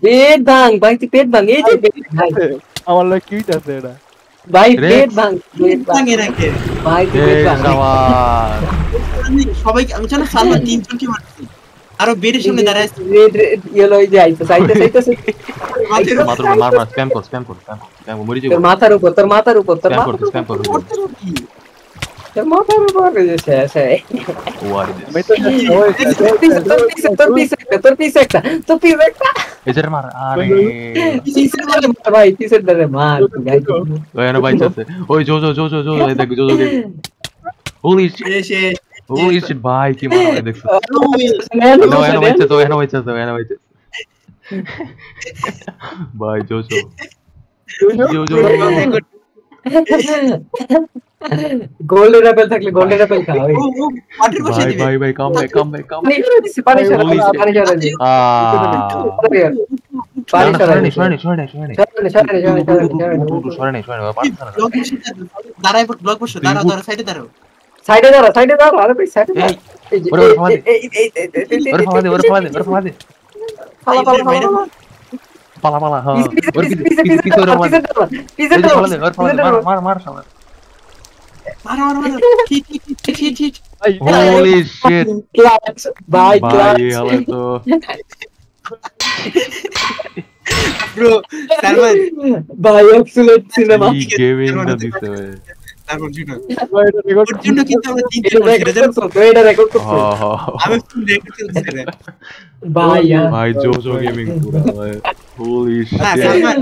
পেট ভাঙ ভাই, তুই পেট ভাঙ, এই যে ভাই আমার লোক কিউট আছে এটা ভাই রে। পেট ভাঙ, পেট ভাঙ ভাঙে রাখে ভাই, তুই পেট ভাঙ। সবাইকে আমি জানো সালমান তিনজনকে মারছি আরো বেডের সামনে দাঁড়ায় আছে। রেড রেড ইয়েলো এই যে আইতাছে আইতাছে আইতাছে। মাত্র মার মার স্প্যাম কর স্প্যাম কর স্প্যাম মরি যাবো তোর মাথার উপর, তোর মাথার উপর, তোর স্প্যাম মাথার কর স্প্যাম কর করতে কি তোর মাথার উপর এই যে শেষ হয়। ওয়ার আমি তো তোর পিছে একটা, তোর পিছে একটা, তোর পিছে একটা। এজার মার আরে পিছে ধরে মার ভাই, পিছে ধরে মার ভাই। ওই এনো বাইচ আছে ওই জো জো জো জো জো এই দেখ জো জো কে হোলি শিট এসে হোলি শিট ভাই কি মার ভাই দেখছ এনো বাইচ আছে ভাই জো জো জো জো গোল্ডেন অ্যাপেল থাকলে গোল্ডেন অ্যাপেল খা ওই। মাটির বসে ভাই দিবে ভাই ভাই কাম ব্যাক কাম ব্যাক পানি করে দিছি, পানি সরা Holy shit. পানি সরা দিছি। পানি সরা সরে নে দিছি। সরে নে সরে নে সরে নে সরে নে। ব্লক বসে দাঁড়ায় ব্লক বসে দাঁড়াও দাঁড়াও সাইডে দাঁড়াও সাইডে দাঁড়া আরে ভাই সাইডে দাঁড়া। এই যে ওরে ফাদে ওরে ফাদে ফালা ফালা ফালা পালা পালা হ্যাঁ ওরে পিছে পিছে ওরে ফাদে পিছে ওরে ফাদে মার মার শালা মারো মারো মারো hit hit hit hit hit holy shit clutch ভাই ভাই ক্লাচ হালে তো ব্রো সালমান ভাই অ্যাবসলিউট সিনেমা। কি গেমিং না দিতে ভাই তারপর শুনো ওর জন্য কিন্তু আমরা তিনটে এটা বসে রেকর্ড করছো, এটা রেকর্ড করছো আমি ফুল রেকর্ড করতেছি রে ভাই ভাই জো জো গেমিং পুরা ভাই হোলি না শিট সালমান